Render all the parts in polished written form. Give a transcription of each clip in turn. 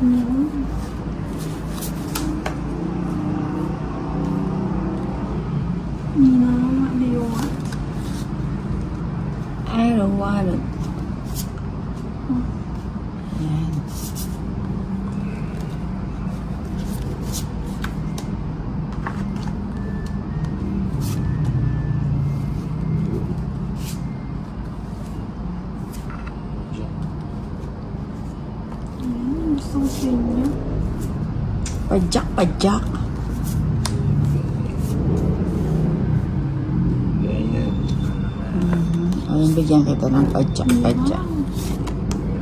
Mm. Nina, what do you want? I don't want it. Ayan. Gusto ko sa inyo. Padyak, padyak. Ayun, bigyan kita ng padyak, padyak.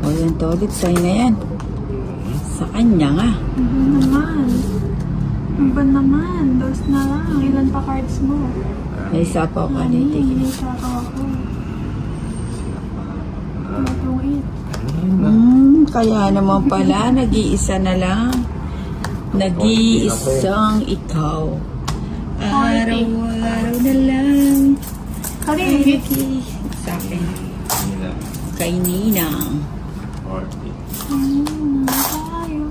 O yan, toilet sa'yo na yan. Sa kanya nga. Ano naman? Ano ba naman? Dos na lang. Ilan pa cards mo? May isa pa ako kanitig. Hindi siya ako. Matong it. Kaya naman pala, nag-iisa na lang. Nag-iisang ikaw. Araw-araw na lang. Kaligit. Sa akin. Kay Ninang. Tayo.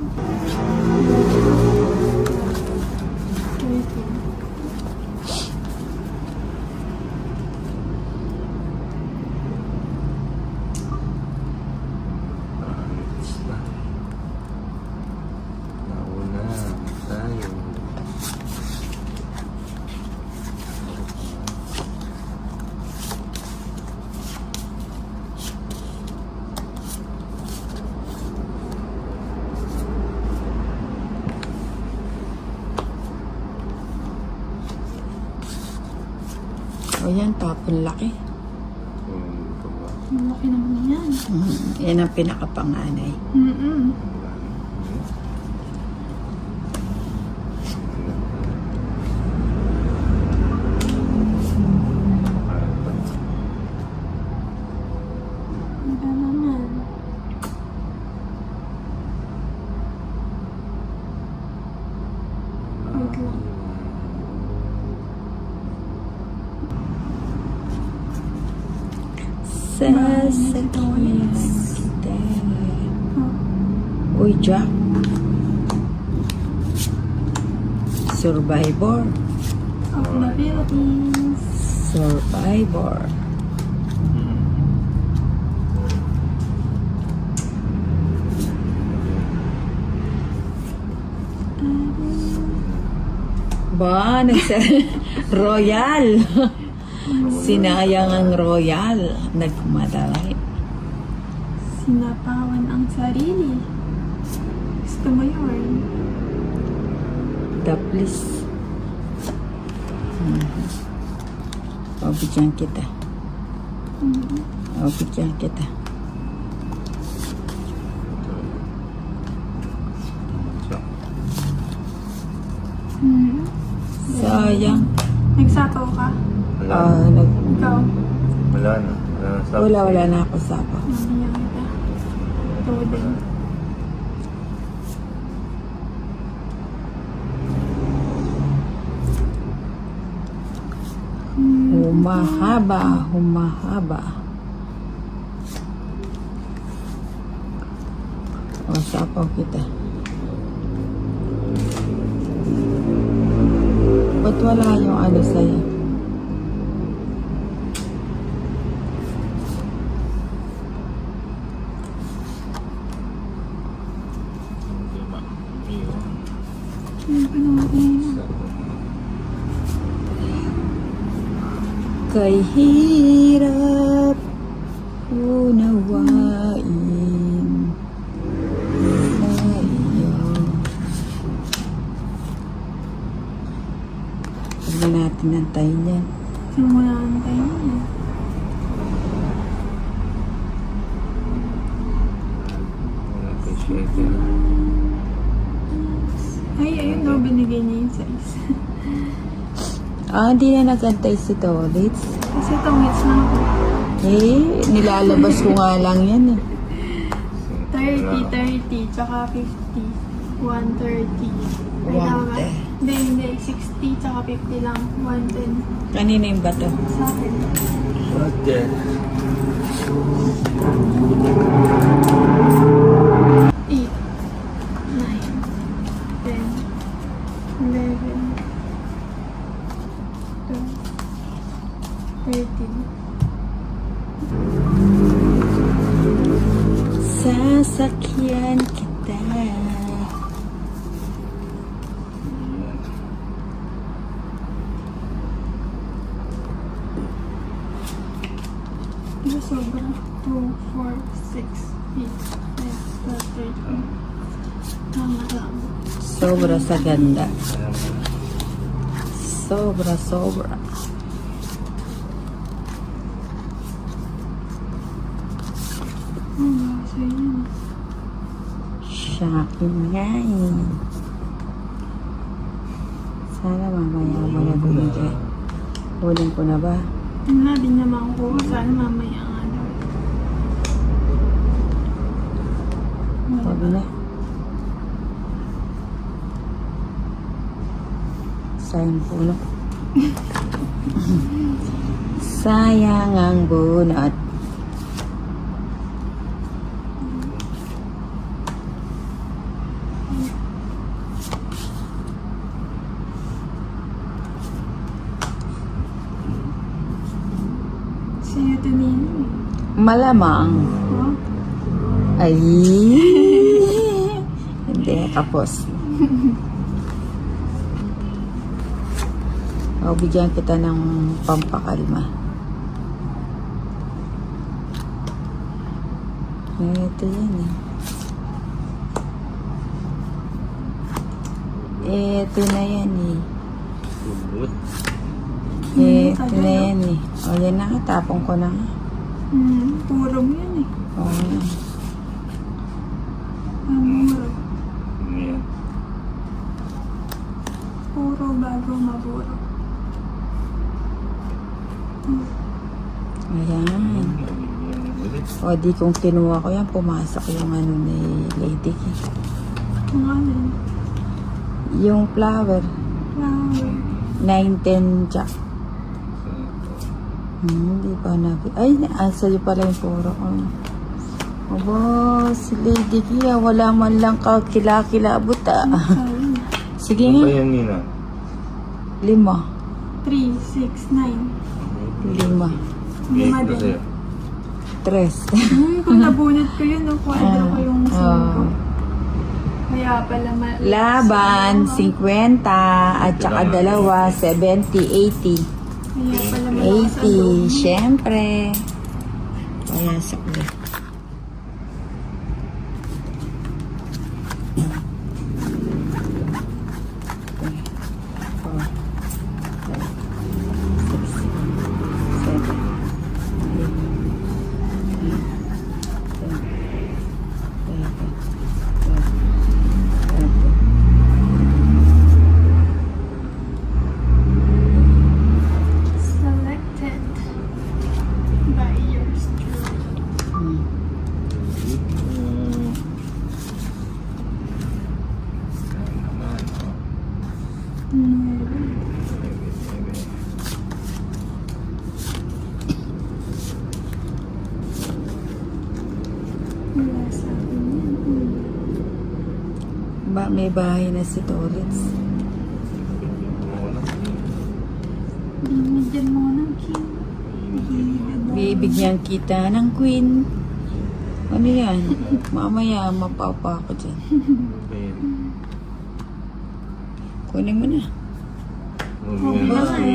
Nauna tayo. O yan, tapon laki. Ang laki naman yan. Yan ang pinakapanganay. Iba naman. Wait lang. Sasakyan kita. Uy, Jack. Survivor. Of the Philippines. Survivor. Ba, Royal. Sinayang ang Royal. Nagmadali. Sinapawan ang sarili. Gusto mo yun? Taplis. Pabigyan kita. Pabigyan kita. Sayang. Nagsapaw ka? Ikaw? Wala na. Wala na ako sapaw. Mamiyak kita. Ito din. Humahaba. O, sapaw kita. Ba't wala yung ano sa'yo? Kay hirap unawain sa iyo. Huwag na natin antayin yan. Simulaan tayo niya. Ay, ayun daw binigay niya yung size. Hindi na nagantay si Tolitz. Kasi itong hits na ako. Nilalabas ko nga lang yan eh. 30, 30, tsaka 50. 130. Ay, tama ba? Hindi. 60, tsaka 50 lang. 110. Kanina yung bato. Sa akin. Okay. Sasakyan kita. Ito sobra. 2, 4, 6, 8, 9, 10, 13. Tama lang. Sobra sa ganda. Alam mo na. Sobra, sobra. So yun. Shopping nga eh. Sana mamaya mo na bumili. Huling ko na ba? Wala din naman ko. Sana mamaya nga daw. Huwag na. Sayang puno. Sayang ang bunot. Sa'yo ito nino. Malamang. Oh? Ay. Hindi, tapos. O, bigyan kita ng pampakalma. Ito yan eh. Ito na yan eh. Kulot. Ito na yan eh. O, yan na nga. Tapong ko na nga. Puro mo yan eh. O, yan. Muro. Ayan. Puro bago maburo. Ayan. Ayan ulit. O, di kung kinuha ko yan, pumasok yung ano ni Lady K. Kung ano yun. Yung flower. Flower. 9-10 jack. Hindi pa nag... Ay, sa'yo pala yung puro ko. Aba, si Lady K, wala man lang kakilakilabot ah. Ayun. Sige Ano ba nga. yan, Nina? 5. 3, 6, 9. 5. Lima Ito din. sa'yo. 3. Kung nabunot ko yun, no, kwadro ko yung Ah. 5. Kaya pala Laban, 50. At saka dalawa, 70, 80. Kaya pala malakas ang 80. loob. Siyempre. Kaya sakli. Selected by yours truly. Ayan naman, oh. Mm. Wala sa akin yan. Ba, may bahay na si Torres. Binigyan mo ng king. Bibigyan kita ng queen. Ano yan? Mamaya, mapapa ako dyan. Kunin mo na. Bigyan na si...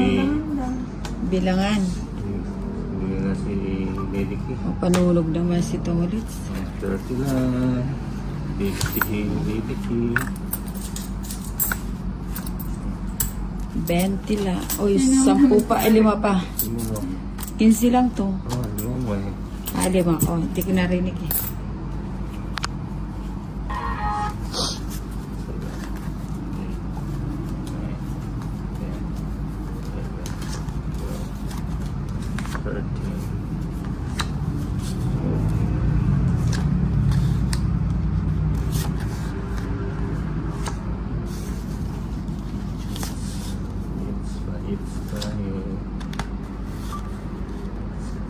Bilangan. Bigyan na si Lady K. O, panunog naman si Torres. 30 lang. 50 Lady K. 20 lang. Uy, 10 pa, 5 pa. Sino mo? 15 lang to. Oh, ano mo eh. 5. Oh, hindi ko narinig eh. It's tayo.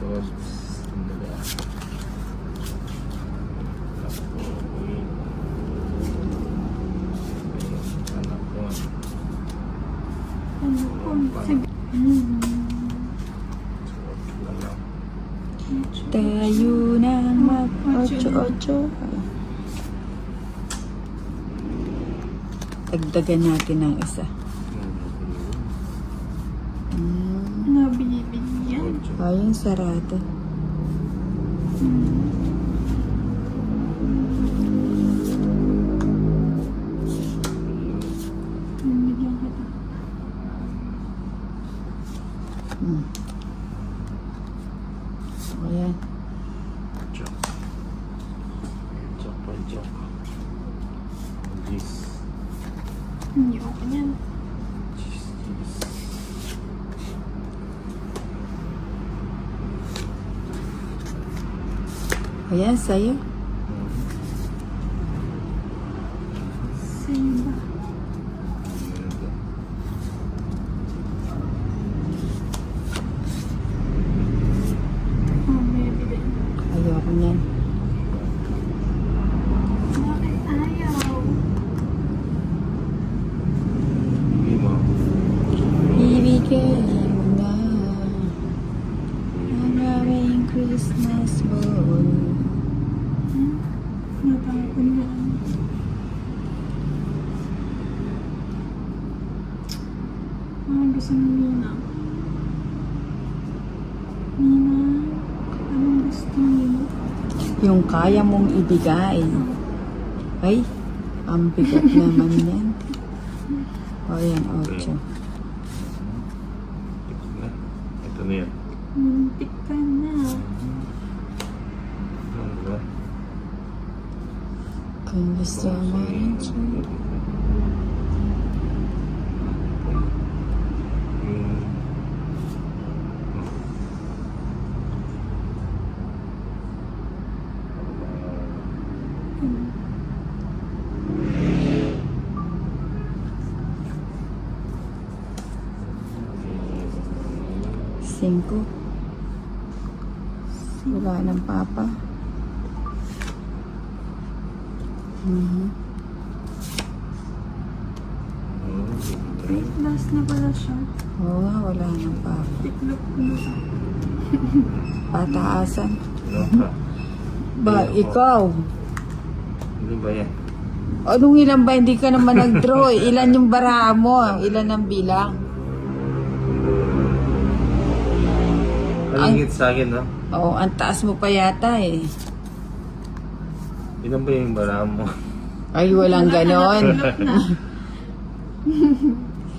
Tapos, sandali. Ako, wait. Anak ko. Ano po? Sige. Wala lang. Tayo na mag-8. 8. Dagdagan natin ng isa. Nabibigyan. Ayun, sarado. Nabigyan kita. Ayan. Joke. Joke pa, joke. Jeez. Hindi ako yan. Jeez, jeez. Ayan, sa'yo. Sa'yo ba? Oh, may bigay. Ayoko niyan. Bakit ayaw? Hindi mo. Ibigay mo na ang aming Christmas ball. Natapon na. Gusto ni Nina. Nina, anong gusto niyo? Yung kaya mong ibigay. Ay, ang bigat naman yan. O yan, 8. Ito na yan. Muntik ka na. Ano ba? Kung gusto mo rin siya. Cinco. Wala ng papa. Last na pala siya. Oo nga, wala ng papa. Tiklop na. Pataasan. Ano ka? Ba, ikaw? Ano ba yan? Anong ilan ba? Hindi ka naman nag-draw. Ilan yung baraha mo? Ilan ang bilang? Palingit sa akin, no? Oo, ang taas mo pa yata eh. Ilan ba yung bara mo? Ay, walang ganon. Tiklop na.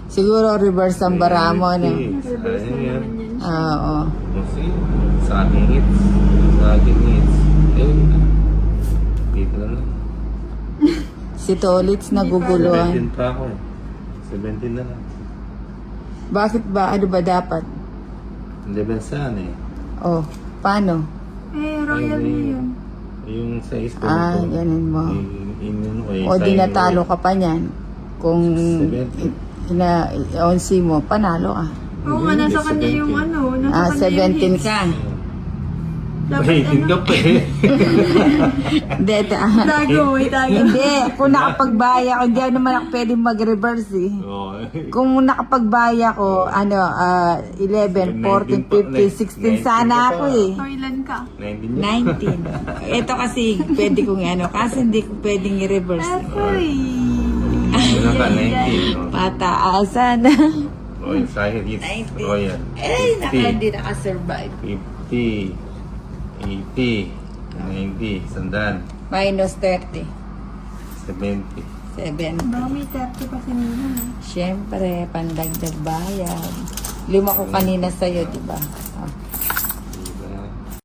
Siguro reverse ang baraha mo, no? Reverse na naman yan siya. Oo. Kasi sa akin hits. Sa akin hits. Dito na lang. Si Tolitz naguguluhan. 17 pa ako eh. 17 na lang. Bakit ba? Ano ba dapat? Level saan eh. Oh, paano? Royal na yun. Yung sa isko Ah, ganun mo. O di natalo ka pa niyan. Kung 70. ina-11 mo, panalo ka. Oo nga, nasa kanya yung ano. Nasa kanya yung 17 hits. ka. Dapat Waiting ka ano. pa eh. Hindi, Tago, may tago. hindi. Kung nakapagbaya ko, hindi naman ako pwedeng mag-reverse eh. Oo. Kung nakapagbaya ko, 11, 14, 15, 16 sana ako eh. O, ilan ka? 19 yun. 19. Ito kasi pwede kong kasi hindi ko pwedeng i-reverse. Aray. Wala ka, 19. no? Pataasan. Royal Sahil hits. 19. Royal. Hindi nakasurvive. 50. 80. 90. Sandaan. Minus 30. 70. 7. Baka may 30 pa si Nina. Siyempre, pandagdag bayad. 5 ko kanina sa'yo, di ba? Oh.